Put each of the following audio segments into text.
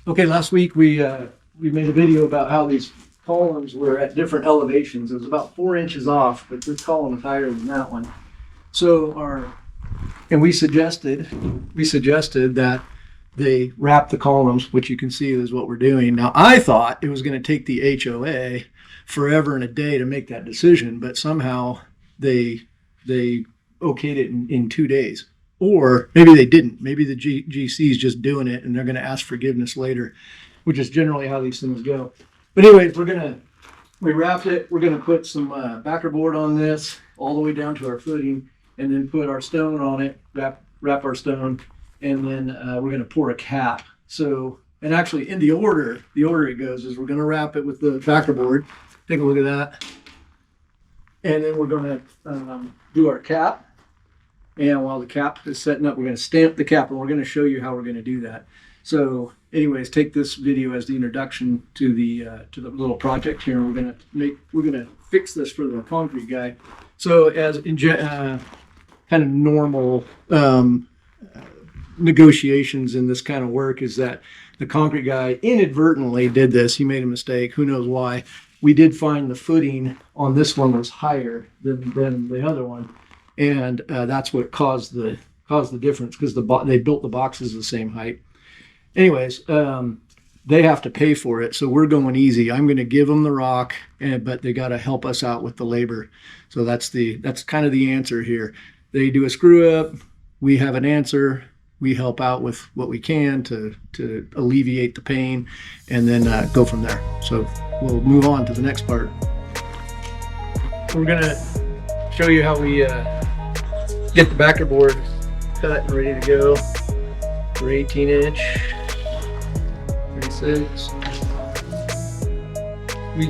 Okay, last week we made a video about how these columns were at different elevations. It was about 4 inches off, but this column is higher than that one. So we suggested that they wrap the columns, which you can see is what we're doing. Now, I thought it was going to take the HOA forever and a day to make that decision, but somehow they okayed it in 2 days. Or maybe they didn't. Maybe the GC is just doing it and they're going to ask forgiveness later, which is generally how these things go. But anyways, we wrapped it. We're going to put some backer board on this all the way down to our footing, and then put our stone on it, wrap our stone, and then we're going to pour a cap. So, and actually in the order it goes is we're going to wrap it with the backer board. Take a look at that. And then we're going to do our cap. And while the cap is setting up, we're going to stamp the cap, and we're going to show you how we're going to do that. So anyways, take this video as the introduction to the little project here. We're going to fix this for the concrete guy. So as in kind of normal negotiations in this kind of work is that the concrete guy inadvertently did this. He made a mistake. Who knows why? We did find the footing on this one was higher than the other one. And that's what caused the difference, because they built the boxes the same height. Anyways, they have to pay for it, so we're going easy. I'm going to give them the rock, but they got to help us out with the labor. So that's kind of the answer here. They do a screw up, we have an answer, we help out with what we can to alleviate the pain, and then go from there. So we'll move on to the next part. We're gonna show you how we get the backer board cut and ready to go for 18 inch, 36. We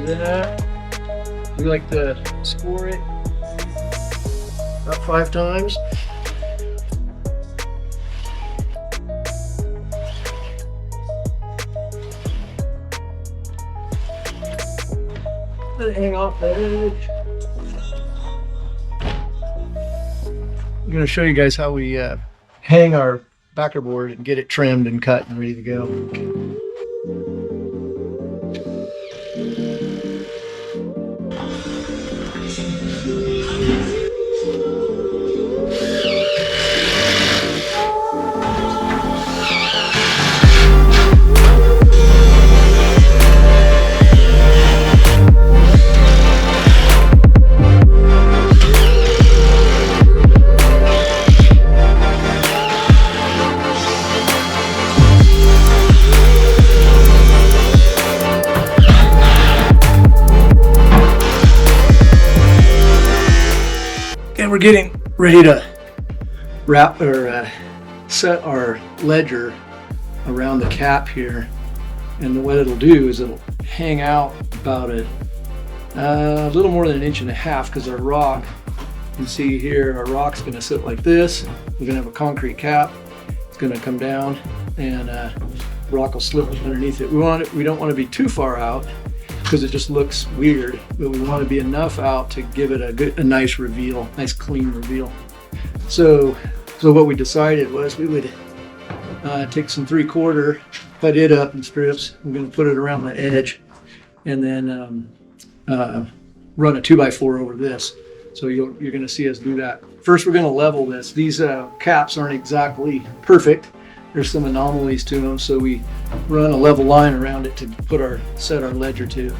like to score it about 5 times. Let it hang off that edge. I'm going to show you guys how we hang our backer board and get it trimmed and cut and ready to go. And we're getting ready to wrap or set our ledger around the cap here. And what it'll do is it'll hang out about a little more than 1.5 inches, because our rock, you can see here, our rock's going to sit like this. We're going to have a concrete cap. It's going to come down, and rock will slip underneath it. We don't want to be too far out, because it just looks weird, but we want to be enough out to give it a nice reveal, nice clean reveal. So what we decided was we would take some 3/4, cut it up in strips. We're going to put it around the edge, and then run a 2x4 over this. So you're going to see us do that. First, we're going to level this. These caps aren't exactly perfect. There's some anomalies to them, so we run a level line around it to set our ledger to.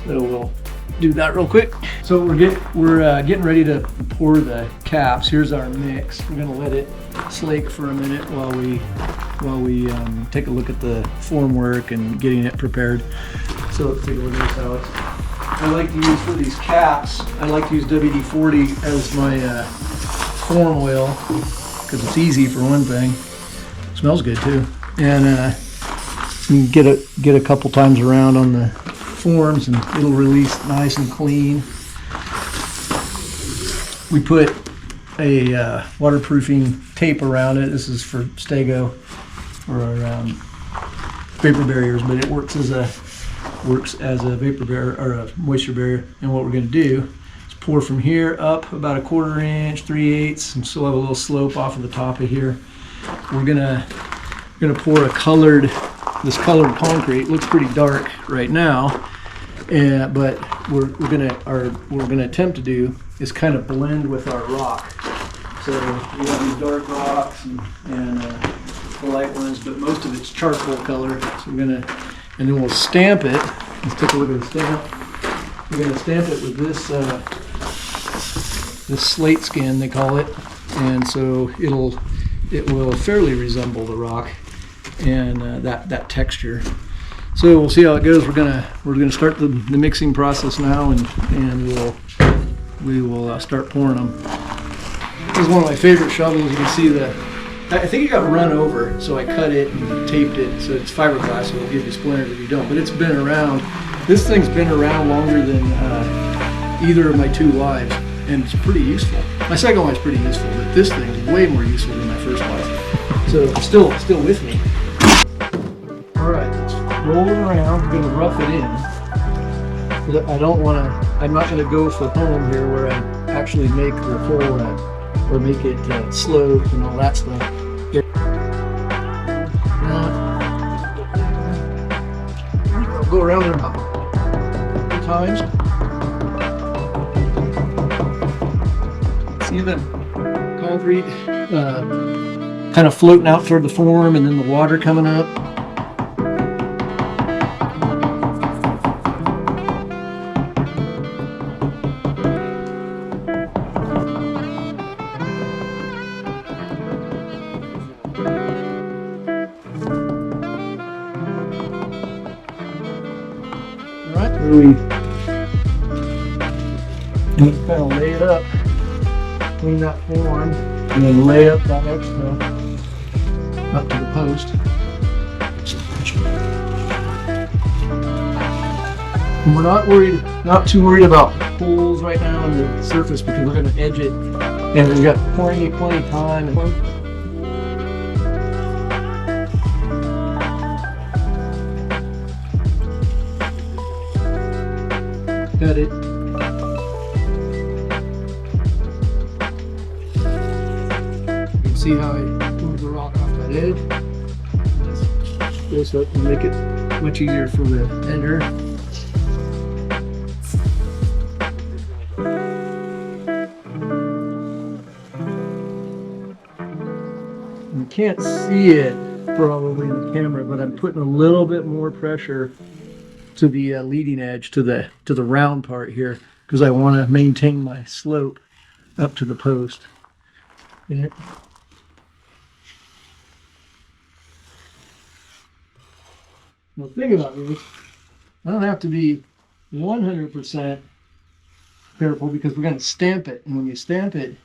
So we'll do that real quick. So we're getting ready to pour the caps. Here's our mix. We're going to let it slake for a minute while we take a look at the formwork and getting it prepared. So let's take a look at this, Alex. I like to use for these caps, I like to use WD-40 as my form oil, because it's easy for one thing. Smells good too, and you can get a couple times around on the forms, and it'll release nice and clean. We put a waterproofing tape around it. This is for Stego for our vapor barriers, but it works as a vapor barrier or a moisture barrier. And what we're going to do is pour from here up about 1/4 inch, 3/8, and still have a little slope off of the top of here. We're gonna pour a colored this colored concrete. It looks pretty dark right now, but we're gonna attempt to do is kind of blend with our rock. So we have these dark rocks and the light ones, but most of it's charcoal color. So and then we'll stamp it. Let's take a look at the stamp. We're gonna stamp it with this this slate skin, they call it, and so it will fairly resemble the rock and that texture. So we'll see how it goes. We're gonna start the mixing process now, and we will start pouring them. This is one of my favorite shovels. You can see I think it got run over, so I cut it and taped it. So it's fiberglass, so it'll give you splinters if you don't. But it's been around. This thing's been around longer than either of my two wives, and it's pretty useful. My second wife's pretty useful, but this thing is way more useful than my first wife. So it's still with me. All right, let's roll it around. We're gonna rough it in. I don't want to. I'm not going to go for home here where I actually make the full or make it slope and all that stuff. I'll go around there about 3 times. See the concrete kind of floating out toward the form, and then the water coming up. We just kind of lay it up, clean that form, and then lay up that extra up to the post. And we're not too worried about holes right now in the surface because we're going to edge it, and we've got plenty of time. Cut it. You can see how I move the rock off that edge. Let's this up and make it much easier for the ender. You can't see it probably in the camera, but I'm putting a little bit more pressure to the leading edge, to the round part here, because I want to maintain my slope up to the post. Yeah. Now the thing about this, I don't have to be 100% careful because we're going to stamp it, and when you stamp it,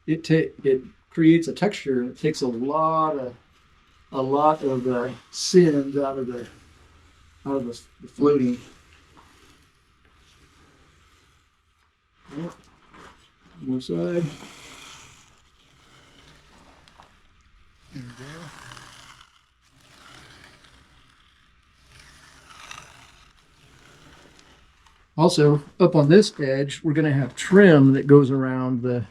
it creates a texture. It takes a lot of sand out of the floating. Yep. One side. There we go. Also, up on this edge, we're going to have trim that goes around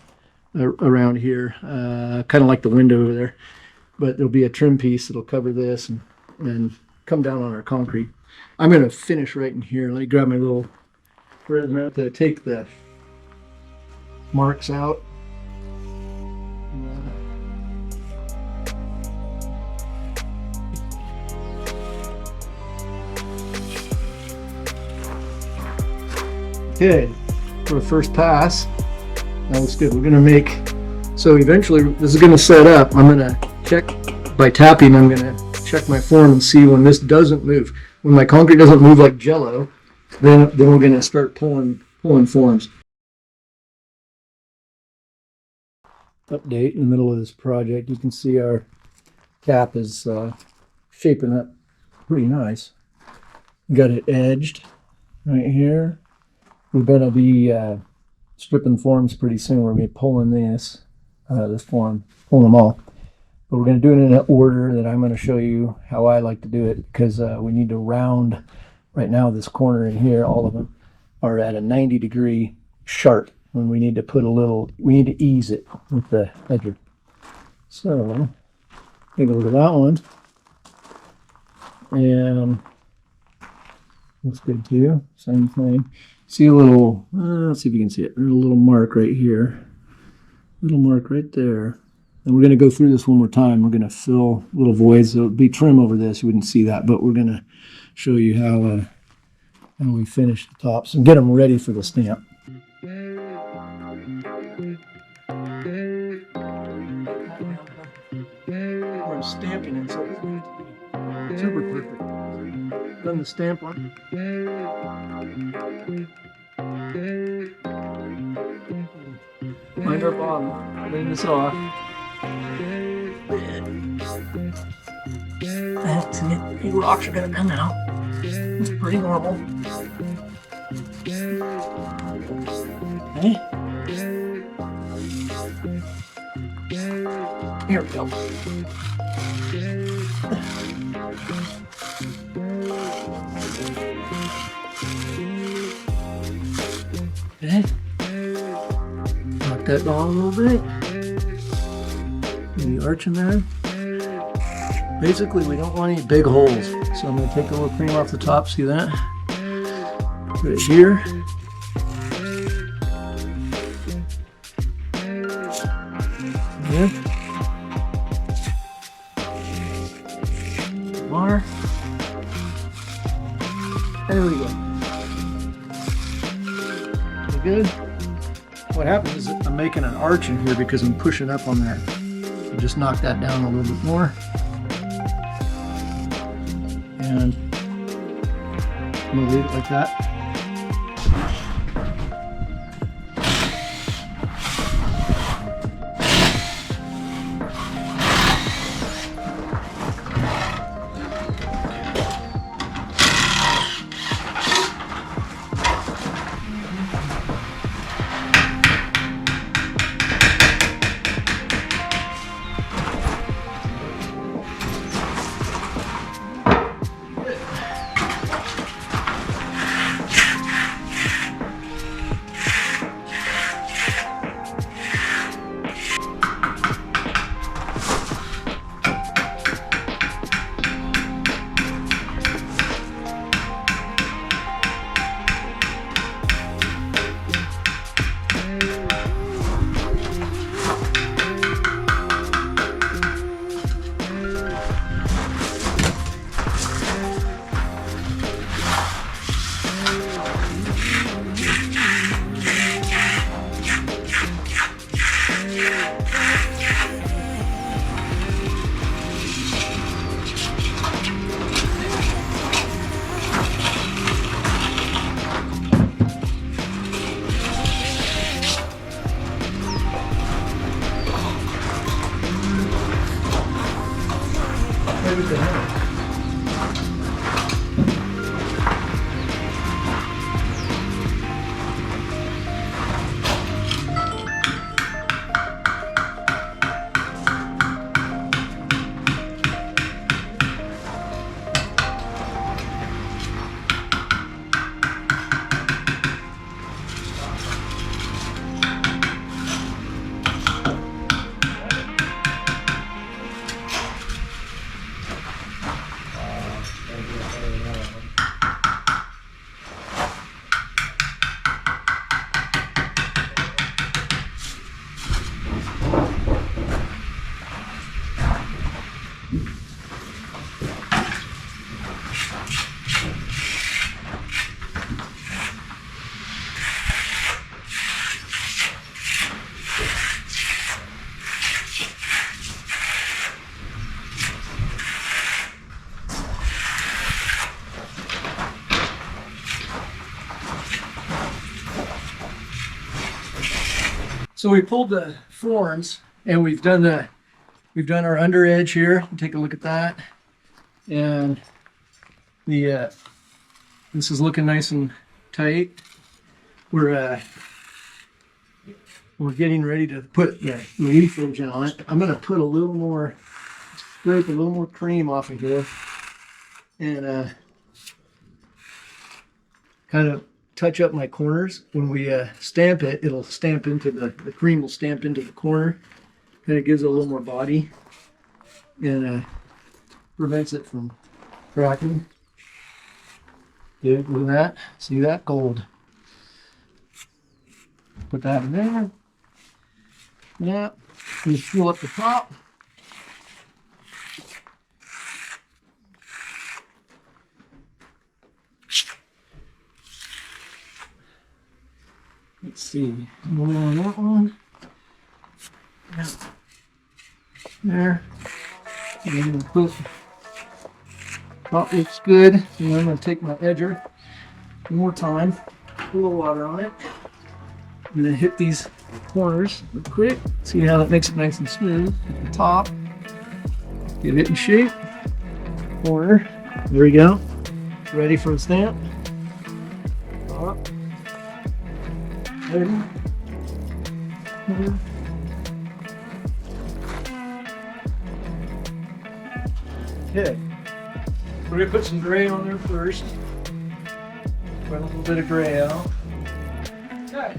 around here, kind of like the window over there. But there'll be a trim piece that'll cover this and come down on our concrete. I'm going to finish right in here. Let me grab my little Fresno to take the marks out. Okay, for the first pass, that looks good. We're going to make, so eventually this is going to set up. I'm going to check by tapping. I'm going to check my form and see when this doesn't move. When my concrete doesn't move like Jello, then we're going to start pulling forms. Update in the middle of this project. You can see our cap is shaping up pretty nice. Got it edged right here. We're going to be stripping forms pretty soon. We're going to be pulling this form, pulling them all. But we're going to do it in an order that I'm going to show you how I like to do it, because we need to round. Right now, this corner in here, all of them are at a 90-degree sharp, and we need to ease it with the edger. So, take a look at that one. And that's good too. Same thing. See a little, let's see if you can see it. There's a little mark right here. Little mark right there. And we're going to go through this one more time. We're going to fill little voids. There'll be trim over this. You wouldn't see that, but we're going to show you how we finish the tops and get them ready for the stamp. We're stamping it, so it's going to be super perfect. Done the stamp on. Mind our bottom. Clean this off. That's it. Big rocks are going to come out. It's pretty normal. Okay. Here we go. Okay. Knock that down a little bit. Maybe arch in there. Basically, we don't want any big holes. So I'm going to take a little cream off the top. See that? Put it here. There. More. There we go. Good. What happens is I'm making an arch in here because I'm pushing up on that. So just knock that down a little bit more. And I'm going to leave it like that. So we pulled the forms and we've done our under edge here. Take a look at that. And the this is looking nice and tight. We're getting ready to put the leaf edge on it. I'm gonna put a little more, scrape a little more cream off of here and kind of touch up my corners. When we stamp it, it'll stamp into the cream will stamp into the corner. Kind of gives it a little more body and prevents it from Cracking. Good, look at that. See that? Gold. Put that in there. Yeah. Just fill up the top. Let's see. More on that one. Yeah. There. And then we'll put. Top looks good. And I'm going to take my edger one more time. Put a little water on it. I'm going to hit these corners real quick. See how that makes it nice and smooth at the top. Get it in shape. Corner. There we go. Ready for the stamp. Top. Ready. Corner. Okay. We're going to put some gray on there first. Run a little bit of gray out. Okay.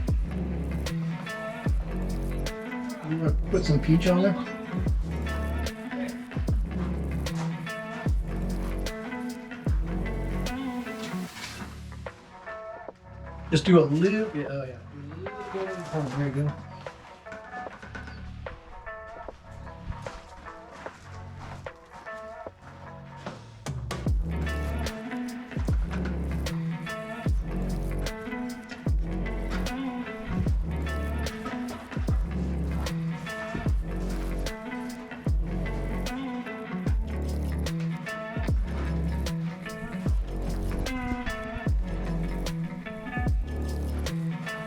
I'm going to put some peach on there. Just do a little, yeah, oh yeah. Oh, there you go.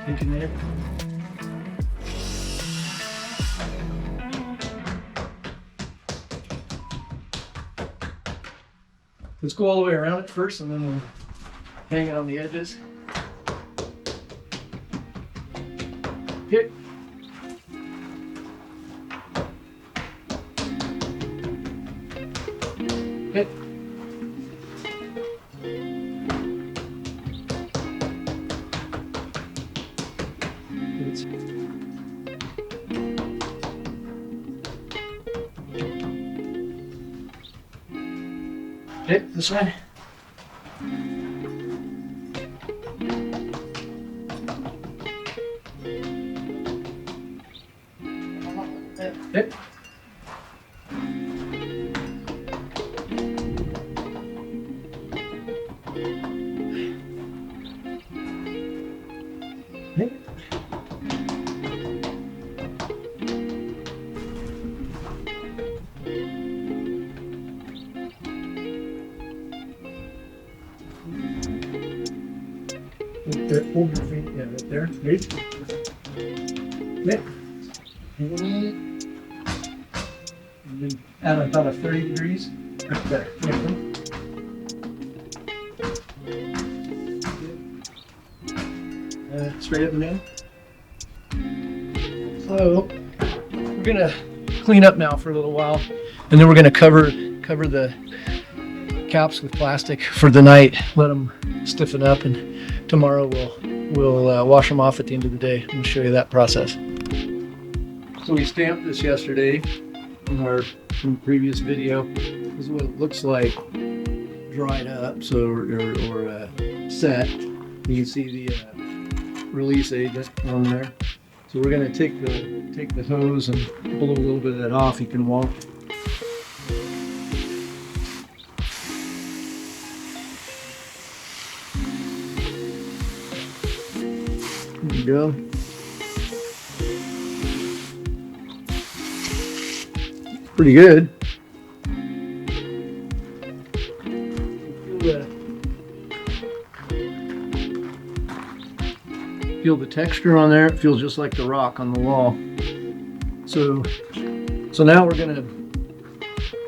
Thinking there. Let's go all the way around it first and then we'll hang it on the edges. Hit. Hit. Hit this way. Hit. Hit. Hold your feet, yeah, right there. Reach. Hit. And then at about a 30 degrees. Better. Straight up and down. So we're gonna clean up now for a little while, and then we're gonna cover the caps with plastic for the night. Let them stiffen up, and tomorrow we'll wash them off at the end of the day. I'm gonna show you that process. So we stamped this yesterday in our previous video. This is what it looks like dried up, so or set. You can see the release agent on there. So we're going to take the hose and blow a little bit of that off. You can walk. There you go. Pretty good. Feel the texture on there. It feels just like the rock on the wall. So now we're gonna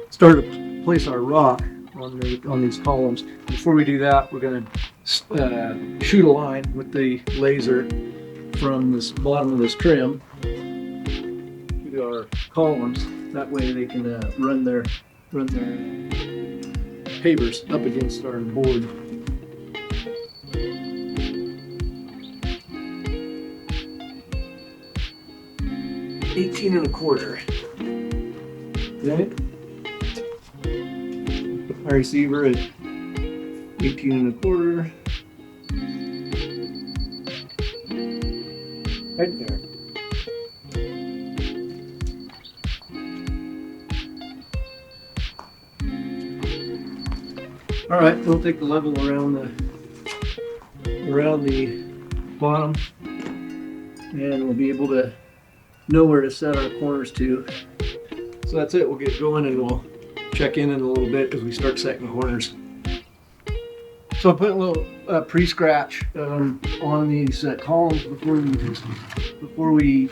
start to place our rock on these columns. Before we do that, we're gonna shoot a line with the laser from this bottom of this trim to our columns. That way they can run their pavers up against our board. 18 1/4. Okay. my receiver at 18 1/4. Right there. All right, we'll take the level around the bottom, and we'll be able to know where to set our corners to. So that's it. We'll get going, and we'll check in a little bit as we start setting corners. So I put a little pre-scratch on these columns before we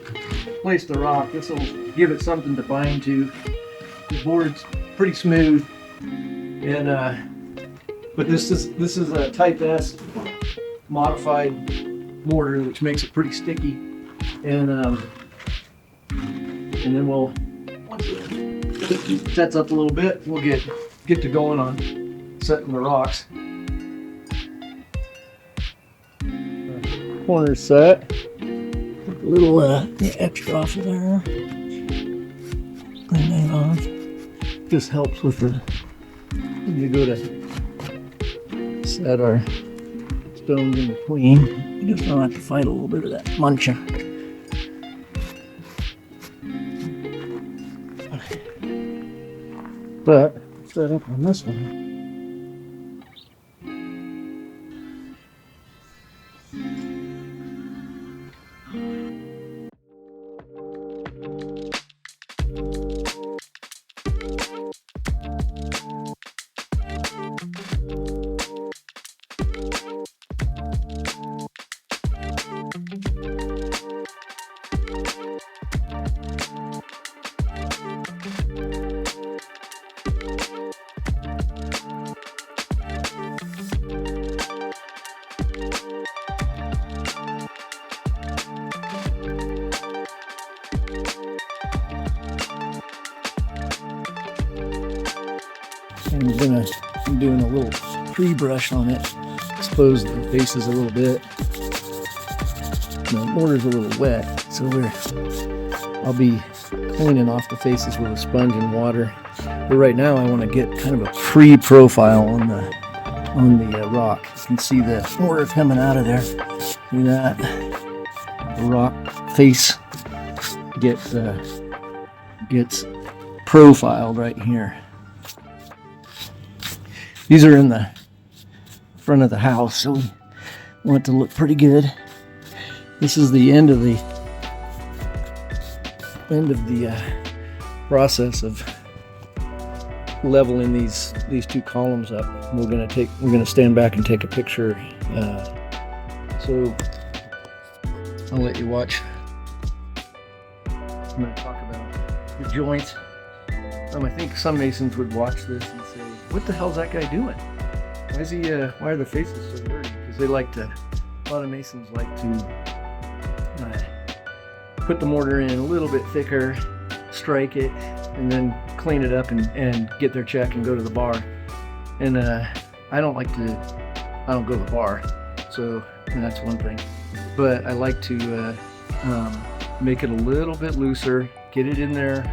place the rock. This will give it something to bind to. The board's pretty smooth, and but this is a Type S modified mortar, which makes it pretty sticky, and then we'll, once it sets up a little bit, we'll get to going on setting the rocks. Corner set. Take a little extra off of there. Clean that off. Just helps with the when you go to set our stones in between. You just don't have to fight a little bit of that munching. But set up on this one. I'm doing a little pre-brush on it, expose the faces a little bit. The mortar's a little wet, so I'll be cleaning off the faces with a sponge and water. But right now I want to get kind of a pre-profile on the rock. You can see the mortar coming out of there. See that? The rock face gets profiled right here. These are in the front of the house, so we want it to look pretty good. This is the end of the process of leveling these two columns up. We're gonna stand back and take a picture. So I'll let you watch. I'm gonna talk about the joints. I think some masons would watch this and say, "What the hell's that guy doing? Why are the faces so dirty?" Because a lot of masons like to put the mortar in a little bit thicker, strike it, and then clean it up and get their check and go to the bar. And I don't go to the bar, so that's one thing. But I like to make it a little bit looser, get it in there,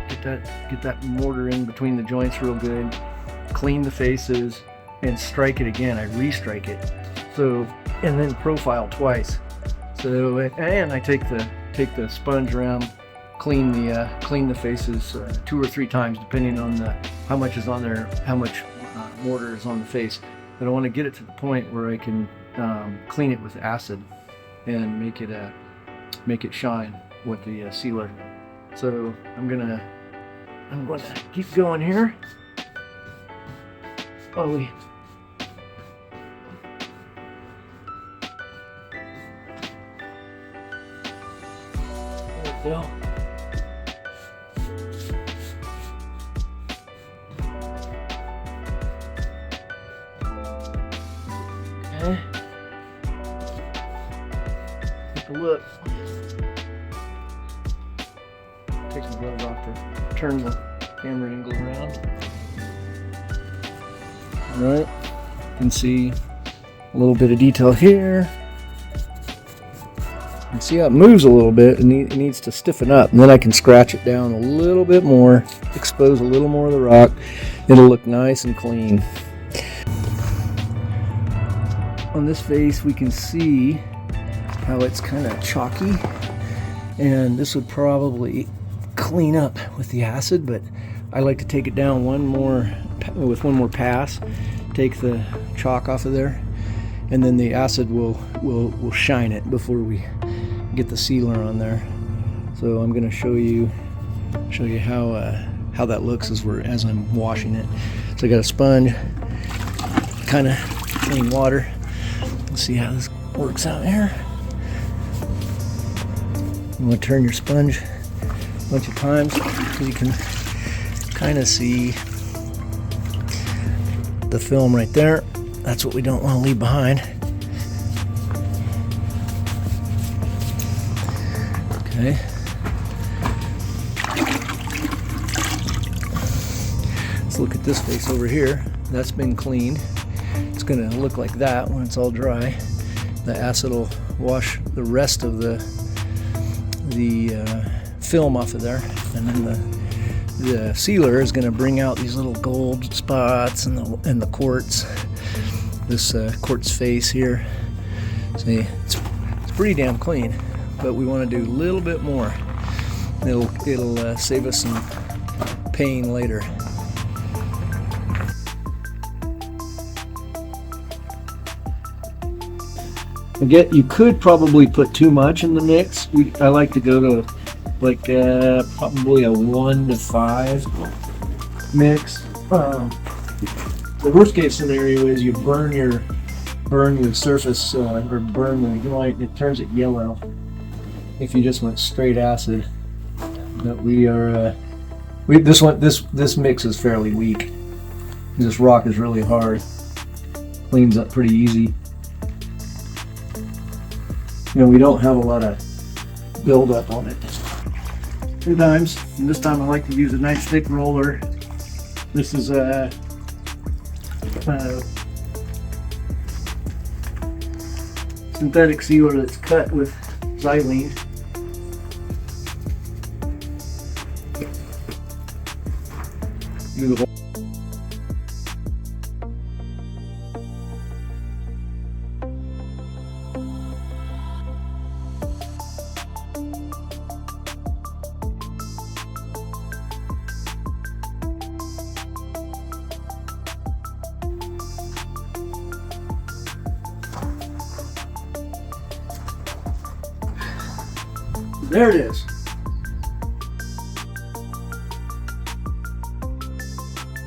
get that mortar in between the joints real good, clean the faces, and strike it again. I restrike it, so, and then profile twice. So, and I take the sponge around, clean the faces 2 or 3 times, depending on how much is on there, how much mortar is on the face. But I want to get it to the point where I can clean it with acid and make it shine with the sealer. So I'm gonna keep going here. There we go. Okay. Take a look. Take some gloves off to turn the camera angle around. Alright, you can see a little bit of detail here. You can see how it moves a little bit, and it needs to stiffen up. And then I can scratch it down a little bit more, expose a little more of the rock. It'll look nice and clean. on this face we can see how it's kind of chalky, and this would probably clean up with the acid, but I like to take it down with one more pass, take the chalk off of there, and then the acid will shine it before we get the sealer on there. So I'm going to show you how that looks as I'm washing it. So I got a sponge, kind of clean water. Let's see how this works out here. You want to turn your sponge a bunch of times so you can kind of see the film right there. That's what we don't want to leave behind. Okay. Let's look at this face over here. That's been cleaned. It's going to look like that when it's all dry. The acid will wash the rest of the film off of there, and then the sealer is going to bring out these little gold spots and the quartz. This quartz face here. See, it's pretty damn clean, but we want to do a little bit more. It'll save us some pain later. Again, you could probably put too much in the mix. I like to go to like probably a 1 to 5 mix. The worst case scenario is you burn the surface or burn the joint. It turns it yellow if you just went straight acid. But this mix is fairly weak. This rock is really hard. Cleans up pretty easy. We don't have a lot of buildup on it. Sometimes, and this time I like to use a nice thick roller. This is a synthetic sealer that's cut with xylene. Do the whole. There it is.